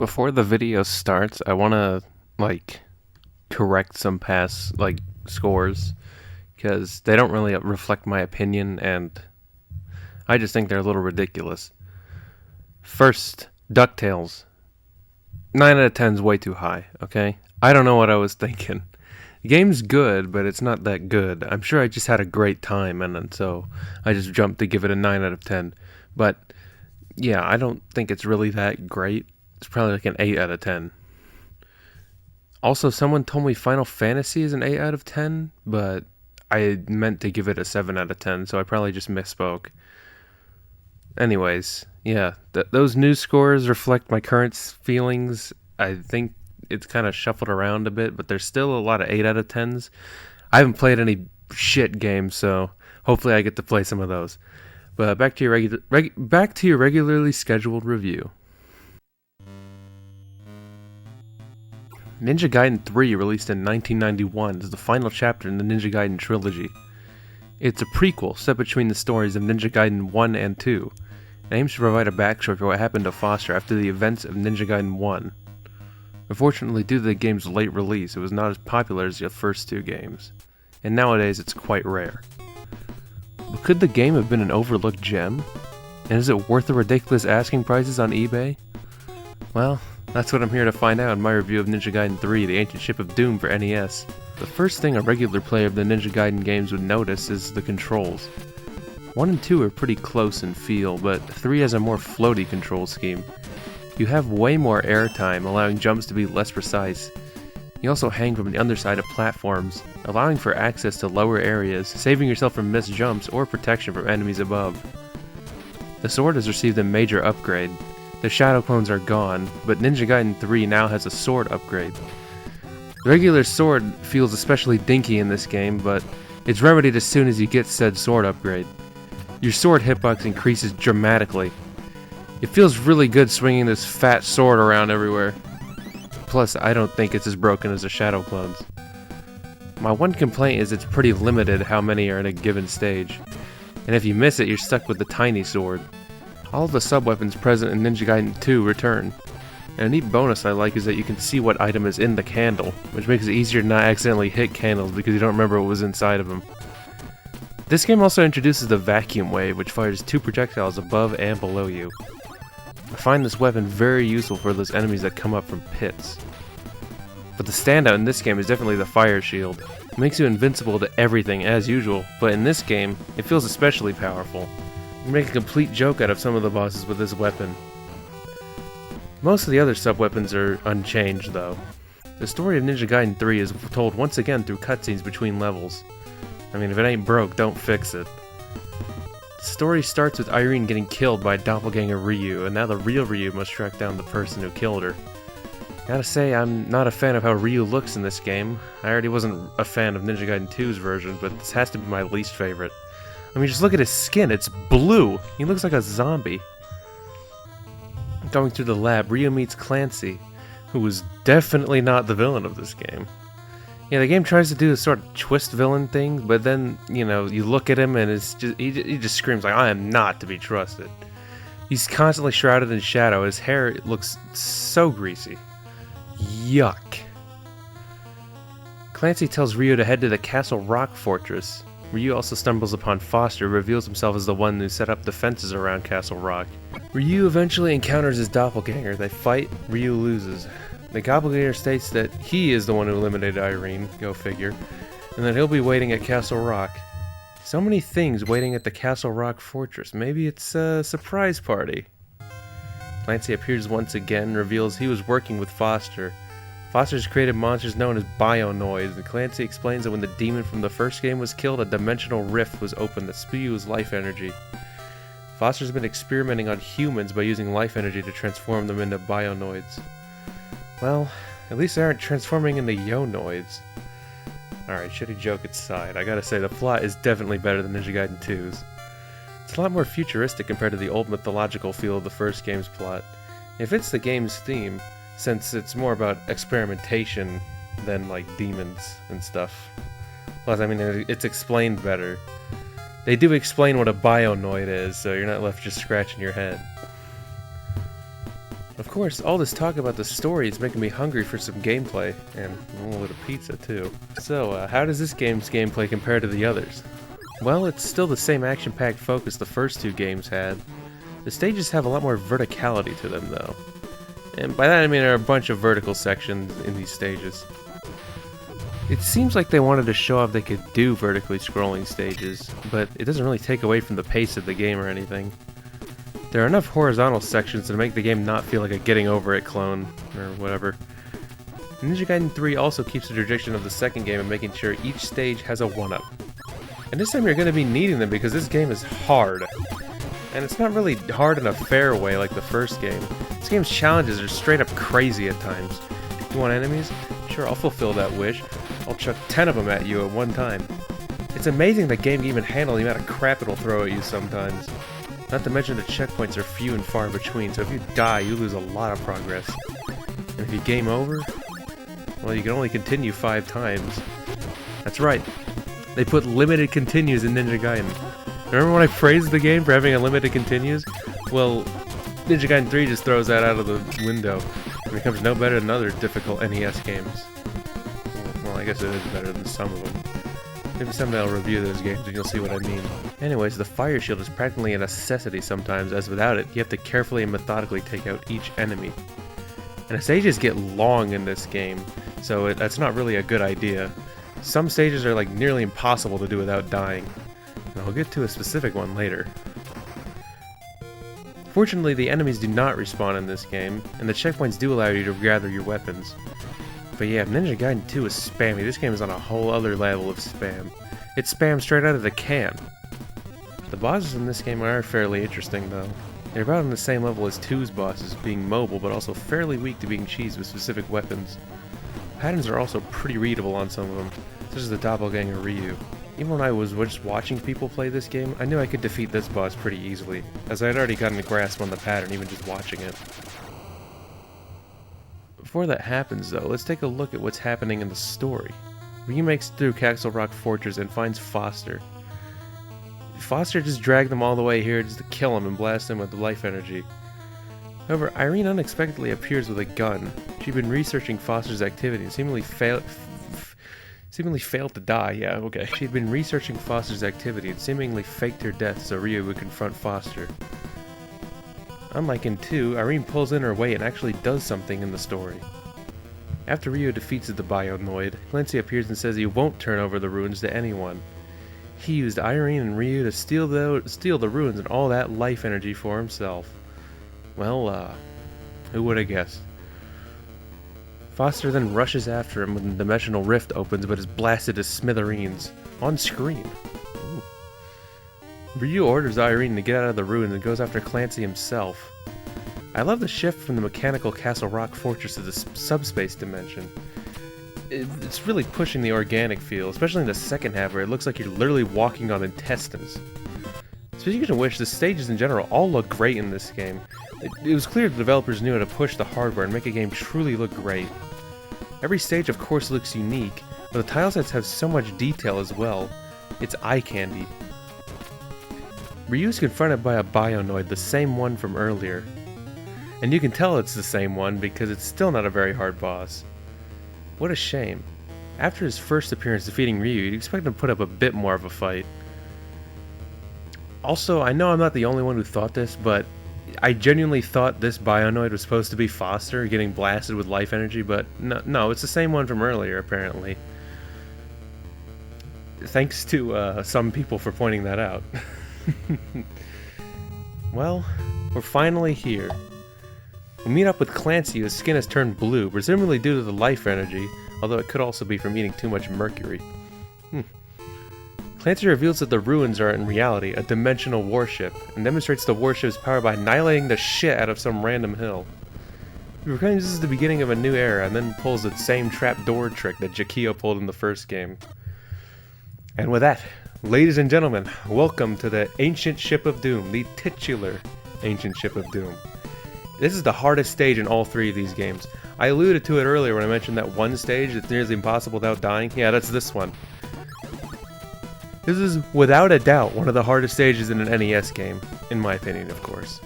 Before the video starts, I want to correct some past scores because they don't really reflect my opinion and I just think they're a little ridiculous. First, DuckTales. 9 out of 10 is way too high, okay? I don't know what I was thinking. The game's good, but it's not that good. I'm sure I just had a great time and so I just jumped to give it a 9 out of 10. But yeah, I don't think it's really that great. It's probably like an 8 out of 10. Also, someone told me Final Fantasy is an 8 out of 10, but I meant to give it a 7 out of 10, so I probably just misspoke. Anyways, yeah, those new scores reflect my current feelings. I think it's kind of shuffled around a bit, but there's still a lot of 8 out of 10s. I haven't played any shit games, so hopefully I get to play some of those. But back to your regularly scheduled review. Ninja Gaiden 3, released in 1991, is the final chapter in the Ninja Gaiden trilogy. It's a prequel set between the stories of Ninja Gaiden 1 and 2, and aims to provide a backstory for what happened to Foster after the events of Ninja Gaiden 1. Unfortunately, due to the game's late release, it was not as popular as the first two games, and nowadays it's quite rare. But could the game have been an overlooked gem? And is it worth the ridiculous asking prices on eBay? Well, that's what I'm here to find out in my review of Ninja Gaiden 3, The Ancient Ship of Doom for NES. The first thing a regular player of the Ninja Gaiden games would notice is the controls. 1 and 2 are pretty close in feel, but 3 has a more floaty control scheme. You have way more airtime, allowing jumps to be less precise. You also hang from the underside of platforms, allowing for access to lower areas, saving yourself from missed jumps or protection from enemies above. The sword has received a major upgrade. The shadow clones are gone, but Ninja Gaiden 3 now has a sword upgrade. The regular sword feels especially dinky in this game, but it's remedied as soon as you get said sword upgrade. Your sword hitbox increases dramatically. It feels really good swinging this fat sword around everywhere. Plus, I don't think it's as broken as the shadow clones. My one complaint is it's pretty limited how many are in a given stage, and if you miss it, you're stuck with the tiny sword. All of the sub-weapons present in Ninja Gaiden 2 return, and a neat bonus I like is that you can see what item is in the candle, which makes it easier to not accidentally hit candles because you don't remember what was inside of them. This game also introduces the vacuum wave, which fires 2 projectiles above and below you. I find this weapon very useful for those enemies that come up from pits. But the standout in this game is definitely the fire shield. It makes you invincible to everything as usual, but in this game, it feels especially powerful. You make a complete joke out of some of the bosses with this weapon. Most of the other sub-weapons are unchanged though. The story of Ninja Gaiden 3 is told once again through cutscenes between levels. I mean, if it ain't broke, don't fix it. The story starts with Irene getting killed by doppelganger Ryu, and now the real Ryu must track down the person who killed her. Gotta say, I'm not a fan of how Ryu looks in this game. I already wasn't a fan of Ninja Gaiden 2's version, but this has to be my least favorite. I mean, just look at his skin, it's blue! He looks like a zombie. Going through the lab, Ryu meets Clancy, who was definitely not the villain of this game. Yeah, the game tries to do a sort of twist villain thing, but then, you look at him and it's just he just screams like, I am not to be trusted. He's constantly shrouded in shadow, his hair looks so greasy. Yuck. Clancy tells Ryu to head to the Castle Rock Fortress. Ryu also stumbles upon Foster, who reveals himself as the one who set up the fences around Castle Rock. Ryu eventually encounters his doppelganger. They fight, Ryu loses. The doppelganger states that he is the one who eliminated Irene, go figure, and that he'll be waiting at Castle Rock. So many things waiting at the Castle Rock Fortress. Maybe it's a surprise party. Clancy appears once again and reveals he was working with Foster. Foster's created monsters known as Bionoids, and Clancy explains that when the demon from the first game was killed, a dimensional rift was opened that spews life energy. Foster's been experimenting on humans by using life energy to transform them into Bionoids. Well, at least they aren't transforming into Yonoids. Alright, shitty joke aside, I gotta say the plot is definitely better than Ninja Gaiden 2's. It's a lot more futuristic compared to the old mythological feel of the first game's plot. It fits the game's theme, since it's more about experimentation than like demons and stuff. Plus, I mean, it's explained better. They do explain what a Bionoid is, so you're not left just scratching your head. Of course, all this talk about the story is making me hungry for some gameplay, and a little bit of pizza too. So, how does this game's gameplay compare to the others? Well, it's still the same action-packed focus the first two games had. The stages have a lot more verticality to them, though. And by that I mean there are a bunch of vertical sections in these stages. It seems like they wanted to show off they could do vertically scrolling stages, but it doesn't really take away from the pace of the game or anything. There are enough horizontal sections to make the game not feel like a Getting Over It clone, or whatever. Ninja Gaiden 3 also keeps the tradition of the second game of making sure each stage has a 1-up. And this time you're going to be needing them because this game is hard. And it's not really hard in a fair way like the first game. This game's challenges are straight up crazy at times. You want enemies? Sure, I'll fulfill that wish. I'll chuck 10 of them at you at one time. It's amazing the game can even handle the amount of crap it'll throw at you sometimes. Not to mention the checkpoints are few and far between, so if you die, you lose a lot of progress. And if you game over, well, you can only continue 5 times. That's right. They put limited continues in Ninja Gaiden. Remember when I praised the game for having a limited continues? Well, Ninja Gaiden 3 just throws that out of the window. It becomes no better than other difficult NES games. Well, I guess it is better than some of them. Maybe someday I'll review those games and you'll see what I mean. Anyways, the fire shield is practically a necessity sometimes, as without it, you have to carefully and methodically take out each enemy. And the stages get long in this game, so that's not really a good idea. Some stages are like nearly impossible to do without dying. And I'll get to a specific one later. Fortunately, the enemies do not respawn in this game, and the checkpoints do allow you to gather your weapons. But yeah, Ninja Gaiden 2 is spammy. This game is on a whole other level of spam. It's spam straight out of the can. The bosses in this game are fairly interesting though. They're about on the same level as 2's bosses, being mobile but also fairly weak to being cheesed with specific weapons. Patterns are also pretty readable on some of them, such as the doppelganger Ryu. Even when I was just watching people play this game, I knew I could defeat this boss pretty easily, as I had already gotten a grasp on the pattern even just watching it. Before that happens though, let's take a look at what's happening in the story. Ryu makes it through Castle Rock Fortress and finds Foster. Foster just dragged them all the way here just to kill him and blast him with the life energy. However, Irene unexpectedly appears with a gun. She'd been researching Foster's activity and seemingly failed to die. Yeah, okay. She'd been researching Foster's activity and seemingly faked her death so Ryu would confront Foster. Unlike in 2, Irene pulls in her weight and actually does something in the story. After Ryu defeats the Bionoid, Clancy appears and says he won't turn over the ruins to anyone. He used Irene and Ryu to steal the ruins and all that life energy for himself. Well, who would have guessed? Foster then rushes after him when the dimensional rift opens but is blasted to smithereens. On screen. Ooh. Ryu orders Irene to get out of the ruins and goes after Clancy himself. I love the shift from the mechanical Castle Rock Fortress to the subspace dimension. It's really pushing the organic feel, especially in the second half where it looks like you're literally walking on intestines. Speaking of which, the stages in general all look great in this game. It was clear the developers knew how to push the hardware and make a game truly look great. Every stage of course looks unique, but the tile sets have so much detail as well. It's eye candy. Ryu's confronted by a Bionoid, the same one from earlier. And you can tell it's the same one because it's still not a very hard boss. What a shame. After his first appearance defeating Ryu, you'd expect him to put up a bit more of a fight. Also, I know I'm not the only one who thought this, but I genuinely thought this Bionoid was supposed to be Foster getting blasted with life energy, but no, it's the same one from earlier, apparently. Thanks to some people for pointing that out. Well, we're finally here. We meet up with Clancy, whose skin has turned blue, presumably due to the life energy, although it could also be from eating too much mercury. Clancy reveals that the ruins are in reality a dimensional warship, and demonstrates the warship's power by annihilating the shit out of some random hill. He proclaims this is the beginning of a new era, and then pulls the same trapdoor trick that Jakio pulled in the first game. And with that, ladies and gentlemen, welcome to the Ancient Ship of Doom, the titular Ancient Ship of Doom. This is the hardest stage in all 3 of these games. I alluded to it earlier when I mentioned that one stage that's nearly impossible without dying. Yeah, that's this one. This is, without a doubt, one of the hardest stages in an NES game, in my opinion, of course.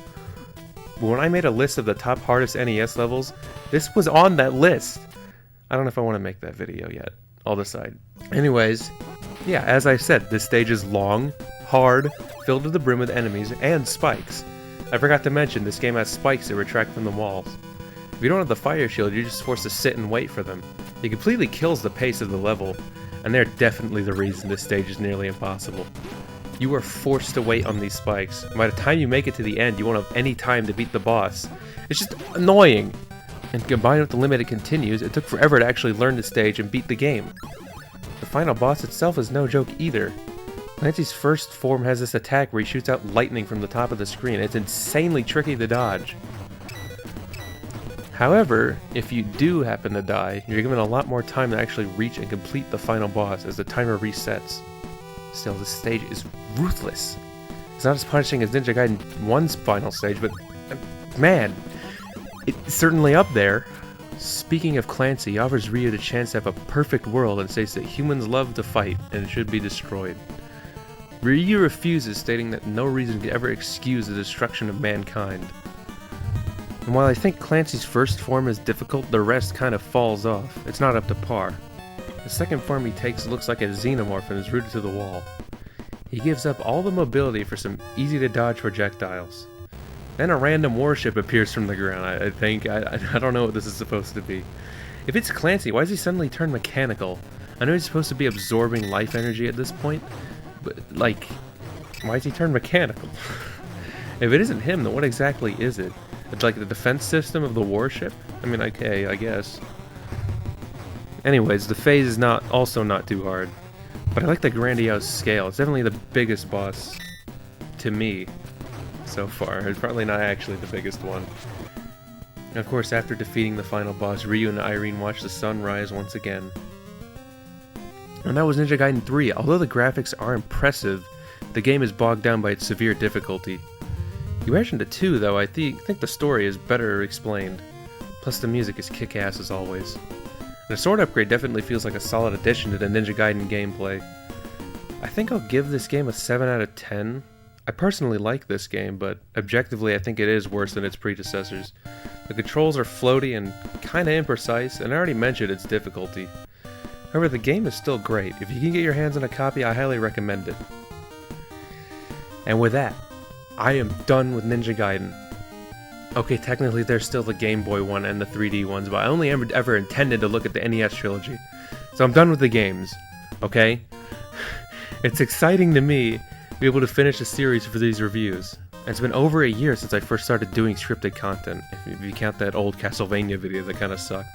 when I made a list of the top hardest NES levels, this was on that list. I don't know if I want to make that video yet. I'll decide. Anyways, yeah, as I said, this stage is long, hard, filled to the brim with enemies, and spikes. I forgot to mention, this game has spikes that retract from the walls. If you don't have the fire shield, you're just forced to sit and wait for them. It completely kills the pace of the level, and they're definitely the reason this stage is nearly impossible. You are forced to wait on these spikes, and by the time you make it to the end, you won't have any time to beat the boss. It's just annoying! And combined with the limited continues, it took forever to actually learn the stage and beat the game. The final boss itself is no joke either. Clancy's first form has this attack where he shoots out lightning from the top of the screen. It's insanely tricky to dodge. However, if you do happen to die, you're given a lot more time to actually reach and complete the final boss as the timer resets. Still, this stage is ruthless. It's not as punishing as Ninja Gaiden 1's final stage, but man, it's certainly up there. Speaking of Clancy, he offers Ryu the chance to have a perfect world and states that humans love to fight and it should be destroyed. Ryu refuses, stating that no reason could ever excuse the destruction of mankind. And while I think Clancy's first form is difficult, the rest kind of falls off. It's not up to par. The second form he takes looks like a xenomorph and is rooted to the wall. He gives up all the mobility for some easy-to-dodge projectiles. Then a random warship appears from the ground, I think. I don't know what this is supposed to be. If it's Clancy, why does he suddenly turn mechanical? I know he's supposed to be absorbing life energy at this point, but, like, why does he turn mechanical? If it isn't him, then what exactly is it? It's like the defense system of the warship? I mean, okay, I guess. Anyways, the phase is also not too hard. But I like the grandiose scale. It's definitely the biggest boss to me so far. It's probably not actually the biggest one. And of course, after defeating the final boss, Ryu and Irene watch the sun rise once again. And that was Ninja Gaiden 3. Although the graphics are impressive, the game is bogged down by its severe difficulty. You mentioned it too, though. I think the story is better explained. Plus the music is kick-ass as always. And the sword upgrade definitely feels like a solid addition to the Ninja Gaiden gameplay. I think I'll give this game a 7 out of 10. I personally like this game, but objectively I think it is worse than its predecessors. The controls are floaty and kinda imprecise, and I already mentioned its difficulty. However, the game is still great. If you can get your hands on a copy, I highly recommend it. And with that, I am done with Ninja Gaiden. Okay, technically there's still the Game Boy one and the 3D ones, but I only ever intended to look at the NES trilogy. So I'm done with the games, okay? It's exciting to me to be able to finish a series for these reviews. And it's been over a year since I first started doing scripted content, if you count that old Castlevania video that kinda sucked.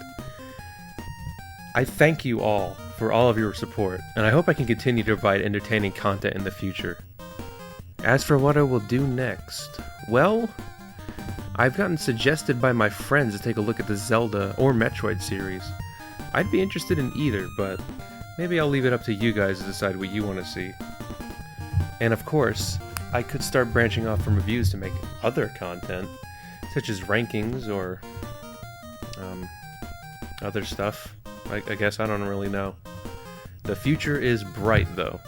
I thank you all for all of your support, and I hope I can continue to provide entertaining content in the future. As for what I will do next, well, I've gotten suggested by my friends to take a look at the Zelda or Metroid series. I'd be interested in either, but maybe I'll leave it up to you guys to decide what you want to see. And of course, I could start branching off from reviews to make other content, such as rankings or other stuff. I guess I don't really know. The future is bright, though.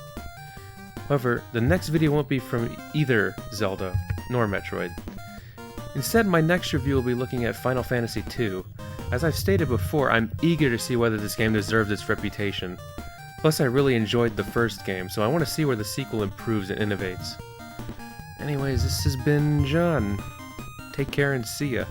However, the next video won't be from either Zelda nor Metroid. Instead, my next review will be looking at Final Fantasy II. As I've stated before, I'm eager to see whether this game deserves its reputation. Plus, I really enjoyed the first game, so I want to see where the sequel improves and innovates. Anyways, this has been John. Take care and see ya.